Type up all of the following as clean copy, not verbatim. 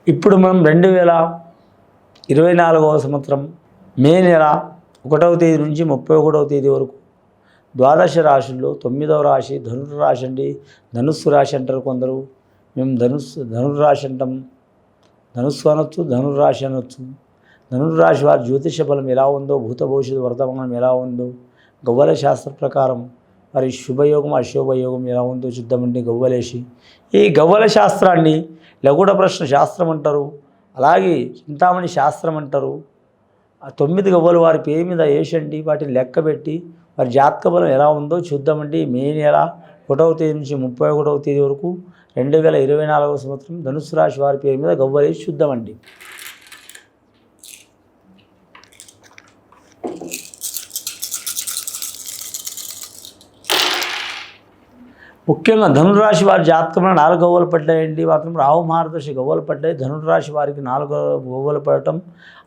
ఇప్పుడు మనం 2024వ సంవత్సరం మే నెల 1వ తేదీ నుంచి 31వ తేదీ వరకు ద్వాదశ రాశుల్లో 9వ రాశి ధనుర్రాశి అండి. ధనుస్సు రాశి అంటారు కొందరు, మేము ధనుర్రాశి అంటాం. ధనుస్సు అనొచ్చు, ధనుర్రాశి అనొచ్చు. ధనుర్రాశి వారి జ్యోతిష బలం ఎలా ఉందో, భూత భవిష్యత్తు వర్తమానం ఎలా ఉందో, గవ్వల శాస్త్ర ప్రకారం వారి శుభయోగం అశుభయోగం ఎలా ఉందో చూద్దామండి. గవ్వలేసి ఈ గవ్వల శాస్త్రాన్ని లఘుడ ప్రశ్న శాస్త్రం అంటారు, అలాగే చింతామణి శాస్త్రం అంటారు. ఆ 9 గవ్వలు వారి పేరు మీద వేసండి, వాటిని లెక్కబెట్టి వారి జాతక బలం ఎలా ఉందో చూద్దామండి. మే నెల 1వ తేదీ నుంచి 31వ తేదీ వరకు 2024వ సంవత్సరం ధనుసు రాశి వారి పేరు మీద గవ్వలేసి చూద్దామండి. ముఖ్యంగా ధనురాశి వారి జాతకంలో 4 గవ్వలు పడ్డాయండి. మాత్రం రాహు మహారదశ గవ్వలు పడ్డాయి. ధనురాశి వారికి 4 గవ్వలు పడటం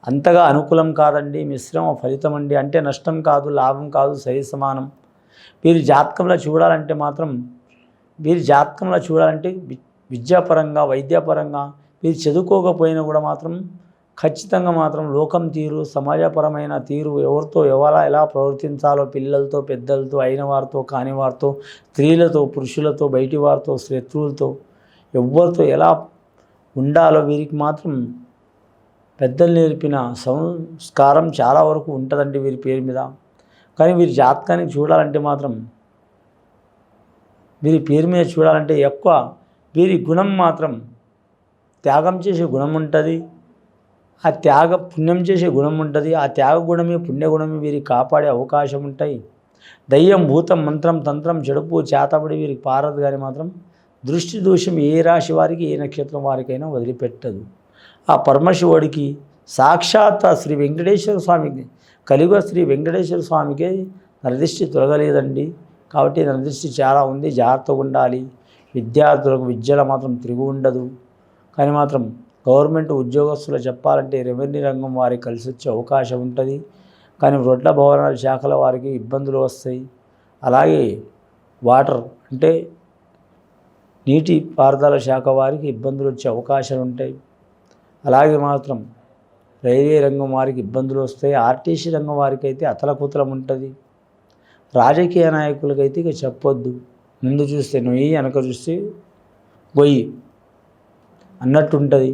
అంతగా అనుకూలం కాదండి, మిశ్రమ ఫలితం అండి. అంటే నష్టం కాదు, లాభం కాదు, సరి సమానం. వీరి జాతకంలో చూడాలంటే విద్యాపరంగా, వైద్యపరంగా వీరు చదువుకోకపోయినా కూడా మాత్రం ఖచ్చితంగా మాత్రం లోకం తీరు, సమాజపరమైన తీరు, ఎవరితో ఎలా ప్రవర్తించాలో, పిల్లలతో, పెద్దలతో, అయిన వారితో, కాని వారితో, స్త్రీలతో, పురుషులతో, బయటి వారితో, శత్రువులతో, ఎవరితో ఎలా ఉండాలో వీరికి మాత్రం పెద్దలు నేర్పిన సంస్కారం చాలా వరకు ఉంటుందండి వీరి పేరు మీద. కానీ వీరి జాతకానికి చూడాలంటే మాత్రం, వీరి పేరు మీద చూడాలంటే ఎక్కువ వీరి గుణం మాత్రం త్యాగం చేసే గుణం ఉంటుంది. ఆ పుణ్యం చేసే గుణం ఉంటుంది. ఆ త్యాగ గుణమే, పుణ్యగుణమే వీరికి కాపాడే అవకాశం ఉంటాయి. దయ్యం, భూతం, మంత్రం, తంత్రం, చెడుపు, చేతబడి వీరికి పారదు. కానీ మాత్రం దృష్టి దోషం ఏ రాశి వారికి, ఏ నక్షత్రం వారికైనా వదిలిపెట్టదు. ఆ పరమశివుడికి సాక్షాత్ శ్రీ వెంకటేశ్వర స్వామికి, కలియుగ శ్రీ వెంకటేశ్వర స్వామికి నరదృష్టి తొలగలేదండి. కాబట్టి నరదృష్టి చాలా ఉంది, జాగ్రత్తగా ఉండాలి. విద్యార్థులకు విద్యలో మాత్రం తిరుగు ఉండదు. కానీ మాత్రం గవర్నమెంట్ ఉద్యోగస్తులు చెప్పాలంటే రెవెన్యూ రంగం వారికి కలిసి వచ్చే అవకాశం ఉంటుంది. కానీ రొడ్ల భవనాల శాఖల వారికి ఇబ్బందులు వస్తాయి. అలాగే వాటర్ అంటే నీటి పారుదల శాఖ వారికి ఇబ్బందులు వచ్చే అవకాశాలు ఉంటాయి. అలాగే మాత్రం రైల్వే రంగం వారికి ఇబ్బందులు వస్తాయి. ఆర్టీసీ రంగం వారికి అయితే అతలకుతలం ఉంటుంది. రాజకీయ నాయకులకైతే ఇక చెప్పొద్దు. ముందు చూస్తే నొయ్యి, వెనక చూస్తే గొయ్యి అన్నట్టు ఉంటుంది.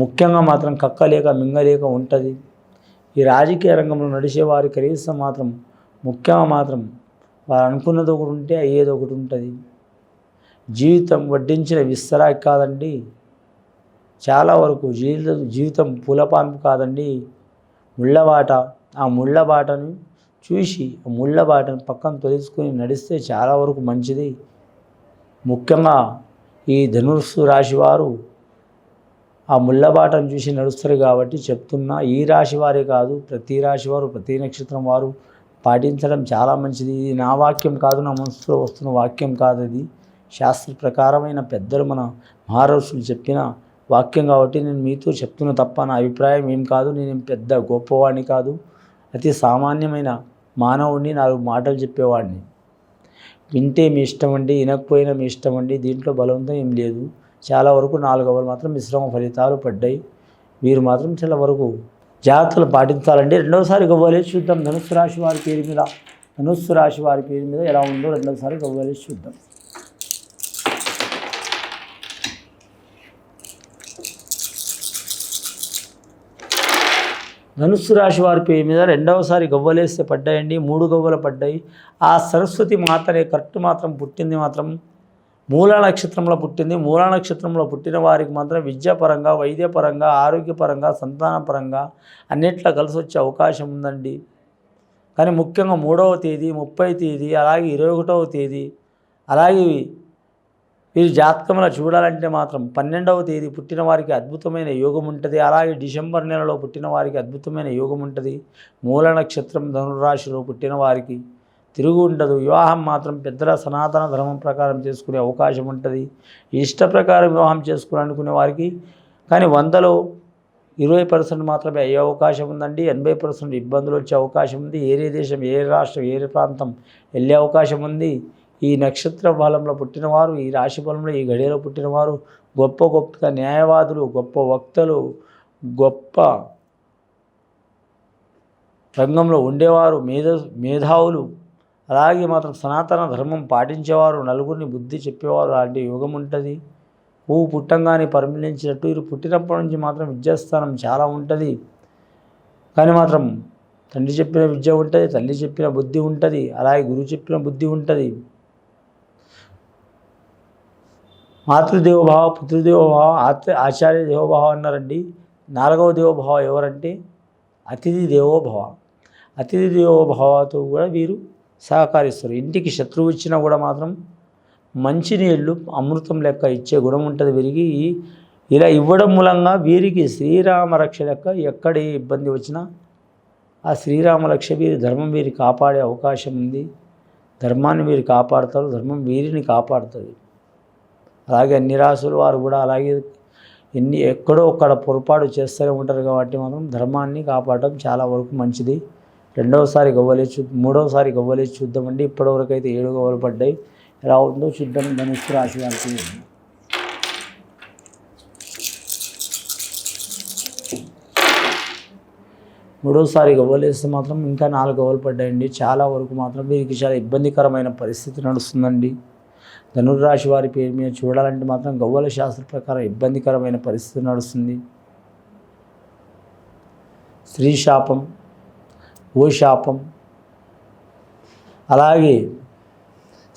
ముఖ్యంగా మాత్రం కక్కలేక మింగలేక ఉంటుంది. ఈ రాజకీయ రంగంలో నడిచేవారి కనీసం మాత్రం ముఖ్యంగా మాత్రం వారు అనుకున్నది ఒకటి ఉంటే అయ్యేది ఒకటి ఉంటుంది. జీవితం వడ్డించిన విస్తరాకి కాదండి, చాలా వరకు జీవితం పూలపాన్పు కాదండి, ముళ్ళబాట. ఆ ముళ్ళబాటను చూసి ఆ ముళ్ళబాటను పక్కన తొలుచుకొని నడిస్తే చాలా వరకు మంచిది. ముఖ్యంగా ఈ ధనుస్సు రాశి వారు ఆ ముళ్ళబాటను చూసి నడుస్తారు కాబట్టి చెప్తున్నా. ఈ రాశి వారే కాదు, ప్రతి రాశి వారు, ప్రతి నక్షత్రం వారు పాటించడం చాలా మంచిది. ఇది నా వాక్యం కాదు, నా మనసులో వస్తున్న వాక్యం కాదు. ఇది శాస్త్ర ప్రకారమైన పెద్దలు మన మహారాష్ట్రులు చెప్పిన వాక్యం కాబట్టి నేను మీతో చెప్తున్న తప్ప నా అభిప్రాయం ఏం కాదు. నేను పెద్ద గొప్పవాడిని కాదు, అతి సామాన్యమైన మానవుడిని, 4 మాటలు చెప్పేవాడిని. వింటే మీ ఇష్టం అండి, వినకపోయినా మీ ఇష్టం అండి. దీంట్లో బలవంతం ఏం లేదు. చాలా వరకు 4 గవ్వలు మాత్రం మిశ్రమ ఫలితాలు పడ్డాయి. వీరు మాత్రం చాలా వరకు జాగ్రత్తలు పాటించాలండి. రెండవసారి గవ్వలేసి చూద్దాం. ధనుస్సు రాశి వారి పేరు మీద ఎలా ఉందో రెండవసారి గవ్వలేసి చూద్దాం. ధనుస్సు రాశి వారి పేరు మీద రెండవసారి గవ్వలేస్తే పడ్డాయండి. 3 గవ్వలు పడ్డాయి. ఆ సరస్వతి మాతనే కరెక్ట్ మాత్రం పుట్టింది మాత్రం మూలా నక్షత్రంలో పుట్టింది. మూలా నక్షత్రంలో పుట్టిన వారికి మాత్రం విద్యాపరంగా, వైద్యపరంగా, ఆరోగ్యపరంగా, సంతానపరంగా అన్నిట్లో కలిసి వచ్చే అవకాశం ఉందండి. కానీ ముఖ్యంగా 3వ తేదీ, 30వ తేదీ, అలాగే 21వ తేదీ, అలాగే వీరి జాతకంలో చూడాలంటే మాత్రం 12వ తేదీ పుట్టిన వారికి అద్భుతమైన యోగం ఉంటుంది. అలాగే డిసెంబర్ నెలలో పుట్టిన వారికి అద్భుతమైన యోగం ఉంటుంది. మూల నక్షత్రం ధనురాశిలో పుట్టిన వారికి తిరుగు ఉండదు. వివాహం మాత్రం పెద్దల సనాతన ధర్మం ప్రకారం చేసుకునే అవకాశం ఉంటుంది. ఇష్ట ప్రకారం వివాహం చేసుకోవాలనుకునే వారికి కానీ 100లో 20% మాత్రమే అయ్యే అవకాశం ఉందండి. 80% ఇబ్బందులు వచ్చే అవకాశం ఉంది. ఏరే దేశం, ఏ రాష్ట్రం, ఏ ప్రాంతం వెళ్ళే అవకాశం ఉంది. ఈ నక్షత్ర బలంలో పుట్టినవారు, ఈ రాశి బలంలో ఈ గడియలో పుట్టినవారు గొప్ప గొప్ప న్యాయవాదులు, గొప్ప వక్తలు, గొప్ప రంగంలో ఉండేవారు, మేధావులు, అలాగే మాత్రం సనాతన ధర్మం పాటించేవారు, నలుగురిని బుద్ధి చెప్పేవారు. అలాంటి యోగం ఉంటుంది. పువ్వు పుట్టంగానే పరిమళించినట్టు వీరు పుట్టినప్పటి నుంచి మాత్రం విద్యాస్థానం చాలా ఉంటుంది. కానీ మాత్రం తండ్రి చెప్పిన విద్య ఉంటుంది, తల్లి చెప్పిన బుద్ధి ఉంటుంది, అలాగే గురువు చెప్పిన బుద్ధి ఉంటుంది. మాతృదేవోభావ, పితృదేవోభావ, ఆచార్య దేవోభావ అన్నారండి. 4వ దేవోభావ ఎవరంటే అతిథి దేవోభావ. అతిథి దేవోభావతో కూడా వీరు సహకరిస్తారు. ఇంటికి శత్రువు ఇచ్చినా కూడా మాత్రం మంచినీళ్ళు అమృతం లెక్క ఇచ్చే గుణం ఉంటుంది వీరికి. ఇలా ఇవ్వడం మూలంగా వీరికి శ్రీరామ రక్ష లెక్క ఎక్కడ ఏ ఇబ్బంది వచ్చినా ఆ శ్రీరామ రక్ష వీరి ధర్మం వీరి కాపాడే అవకాశం ఉంది. ధర్మాన్ని వీరు కాపాడతారు, ధర్మం వీరిని కాపాడుతుంది. అలాగే అన్ని రాసుల వారు కూడా అలాగే ఎక్కడో ఒక్కడ పొరపాటు చేస్తూనే ఉంటారు కాబట్టి మనం ధర్మాన్ని కాపాడటం చాలా వరకు మంచిది. రెండవసారి గవ్వలేసి మూడవసారి గవ్వలేసి చూద్దామండి. ఇప్పటివరకు అయితే 7 గవ్వలు పడ్డాయి. ఎలా ఉందో చూద్దాం ధనుస్సు రాశి వారికి. మూడవసారి గవ్వలేస్తే మాత్రం ఇంకా 4 గవ్వలు పడ్డాయండి. చాలా వరకు మాత్రం వీరికి చాలా ఇబ్బందికరమైన పరిస్థితి నడుస్తుందండి. ధనుర్రాశి వారి పేరు మీద చూడాలంటే మాత్రం గవ్వల శాస్త్ర ప్రకారం ఇబ్బందికరమైన పరిస్థితి నడుస్తుంది. స్త్రీ శాపం, ఓ శాపం, అలాగే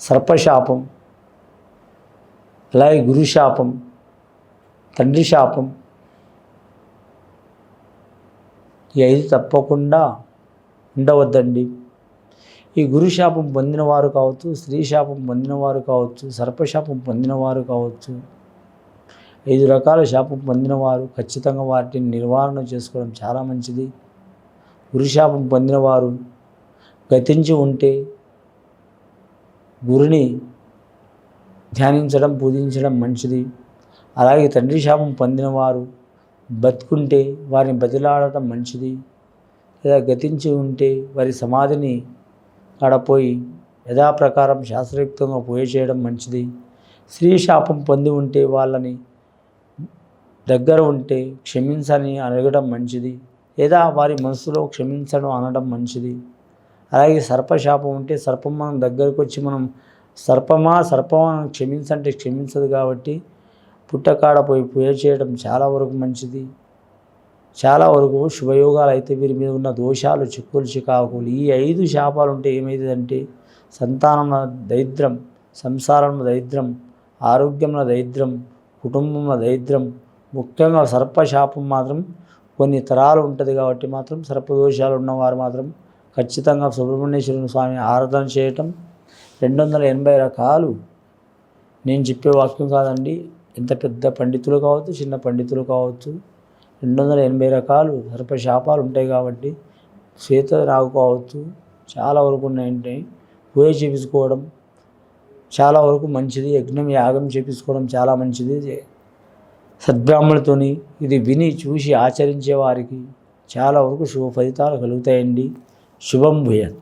సర్పశాపం, అలాగే గురు శాపం, తండ్రి శాపం, ఈ 5 తప్పకుండా ఉండవద్దండి. ఈ గురు శాపం పొందినవారు కావచ్చు, స్త్రీ శాపం పొందినవారు కావచ్చు, సర్పశాపం పొందినవారు కావచ్చు, 5 రకాల శాపం పొందినవారు ఖచ్చితంగా వాటిని నివారణ చేసుకోవడం చాలా మంచిది. గురు శాపం పొందినవారు గతించి ఉంటే గురుని ధ్యానించడం, పూజించడం మంచిది. అలాగే తండ్రి శాపం పొందినవారు బతుకుంటే వారిని బతిలాడటం మంచిది. లేదా గతించి ఉంటే వారి సమాధిని కాడపోయి యథాప్రకారం శాస్త్రయుక్తంగా పూజ చేయడం మంచిది. స్త్రీ శాపం పొంది ఉంటే వాళ్ళని దగ్గర ఉంటే క్షమించని అడగడం మంచిది. లేదా వారి మనసులో క్షమించడం అనడం మంచిది. అలాగే సర్పశాపం ఉంటే సర్పం మనం దగ్గరకు వచ్చి మనం సర్పమా క్షమించంటే క్షమించదు కాబట్టి పుట్టకాడ పోయి పూజ చేయడం చాలా వరకు మంచిది. చాలా వరకు శుభయోగాలు అయితే వీరి మీద ఉన్న దోషాలు, చిక్కులు, చికాకులు, ఈ 5 శాపాలు ఉంటే ఏమవుతుందంటే సంతానంలో దరిద్రం, సంసారంలో దరిద్రం, ఆరోగ్యంలో దరిద్రం, కుటుంబంలో దరిద్రం, ముఖ్యంగా సర్పశాపం మాత్రం కొన్ని తరాలు ఉంటుంది కాబట్టి మాత్రం సర్పదోషాలు ఉన్నవారు మాత్రం ఖచ్చితంగా సుబ్రహ్మణ్యేశ్వర స్వామి ఆరాధన చేయటం. 280 రకాలు నేను చెప్పే వాక్యం కాదండి. ఎంత పెద్ద పండితులు కావచ్చు, చిన్న పండితులు కావచ్చు, 280 రకాలు సర్పశాపాలు ఉంటాయి కాబట్టి శ్వేతరాగు కావచ్చు, చాలా వరకు ఉన్నాయంటే పూజ చేపించుకోవడం చాలా వరకు మంచిది. యజ్ఞం, యాగం చేపించుకోవడం చాలా మంచిది. సద్బ్రాహ్మణులతోని ఇది విని చూసి ఆచరించే వారికి చాలా వరకు శుభ ఫలితాలు కలుగుతాయండి. శుభం భూయాత్.